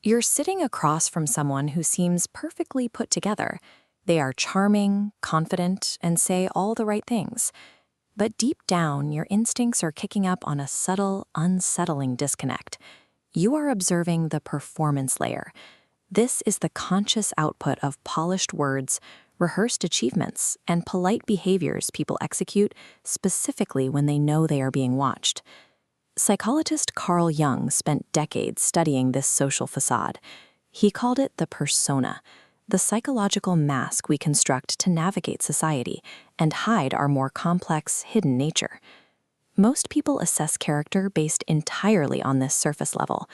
You're sitting across from someone who seems perfectly put together. They are charming, confident, and say all the right things. But deep down, your instincts are kicking up on a subtle, unsettling disconnect. You are observing the performance layer. This is the conscious output of polished words, rehearsed achievements, and polite behaviors people execute specifically when they know they are being watched. Psychologist Carl Jung spent decades studying this social facade. He called it the persona, the psychological mask we construct to navigate society and hide our more complex, hidden nature. Most people assess character based entirely on this surface level.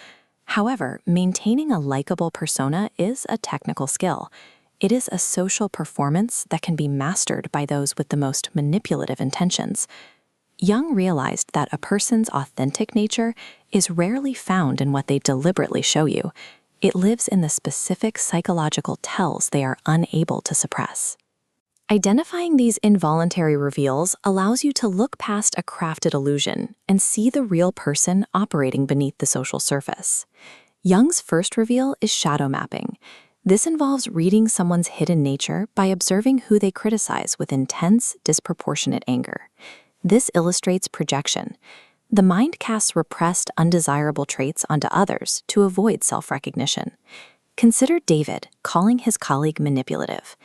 However, maintaining a likable persona is a technical skill. It is a social performance that can be mastered by those with the most manipulative intentions. Jung realized that a person's authentic nature is rarely found in what they deliberately show you. It lives in the specific psychological tells they are unable to suppress. Identifying these involuntary reveals allows you to look past a crafted illusion and see the real person operating beneath the social surface. Jung's first reveal is shadow mapping. This involves reading someone's hidden nature by observing who they criticize with intense, disproportionate anger. This illustrates projection. The mind casts repressed, undesirable traits onto others to avoid self-recognition. Consider David calling his colleague manipulative.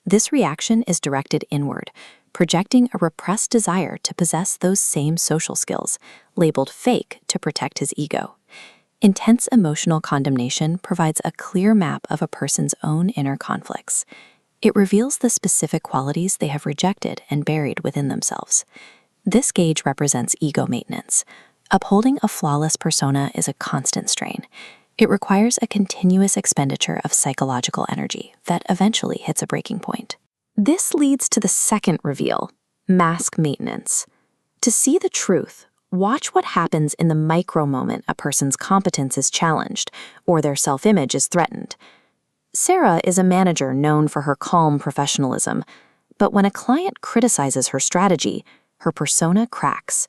This reaction is directed inward, projecting a repressed desire to possess those same social skills, labeled fake to protect his ego. Intense emotional condemnation provides a clear map of a person's own inner conflicts. It reveals the specific qualities they have rejected and buried within themselves. This gauge represents ego maintenance. Upholding a flawless persona is a constant strain. It requires a continuous expenditure of psychological energy that eventually hits a breaking point. This leads to the second reveal, mask maintenance. To see the truth, watch what happens in the micro moment a person's competence is challenged or their self-image is threatened. Sarah is a manager known for her calm professionalism, but when a client criticizes her strategy, her persona cracks.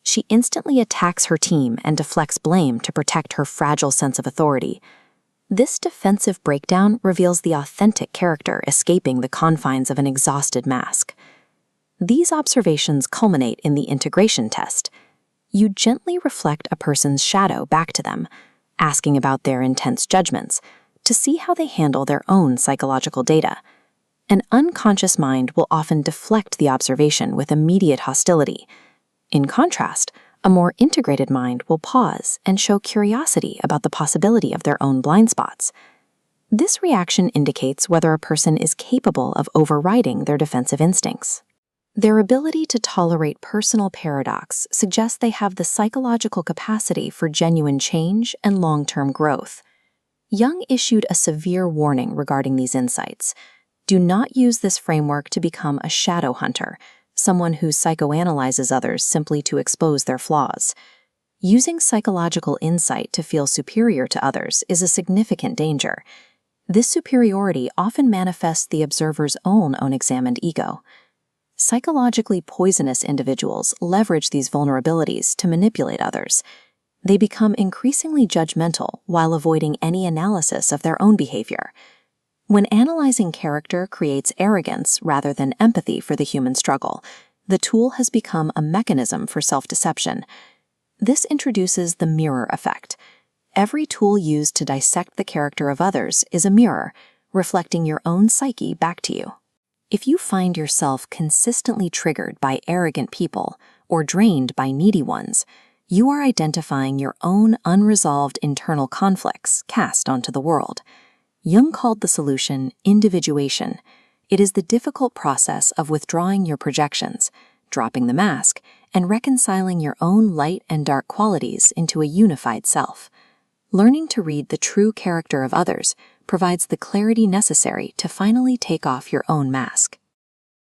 She instantly attacks her team and deflects blame to protect her fragile sense of authority. This defensive breakdown reveals the authentic character escaping the confines of an exhausted mask. These observations culminate in the integration test. You gently reflect a person's shadow back to them, asking about their intense judgments, to see how they handle their own psychological data. An unconscious mind will often deflect the observation with immediate hostility. In contrast, a more integrated mind will pause and show curiosity about the possibility of their own blind spots. This reaction indicates whether a person is capable of overriding their defensive instincts. Their ability to tolerate personal paradox suggests they have the psychological capacity for genuine change and long-term growth. Jung issued a severe warning regarding these insights. Do not use this framework to become a shadow hunter, someone who psychoanalyzes others simply to expose their flaws. Using psychological insight to feel superior to others is a significant danger. This superiority often manifests the observer's own unexamined ego. Psychologically poisonous individuals leverage these vulnerabilities to manipulate others. They become increasingly judgmental while avoiding any analysis of their own behavior. When analyzing character creates arrogance rather than empathy for the human struggle, the tool has become a mechanism for self-deception. This introduces the mirror effect. Every tool used to dissect the character of others is a mirror, reflecting your own psyche back to you. If you find yourself consistently triggered by arrogant people or drained by needy ones, you are identifying your own unresolved internal conflicts cast onto the world. Jung called the solution individuation. It is the difficult process of withdrawing your projections, dropping the mask, and reconciling your own light and dark qualities into a unified self. Learning to read the true character of others provides the clarity necessary to finally take off your own mask.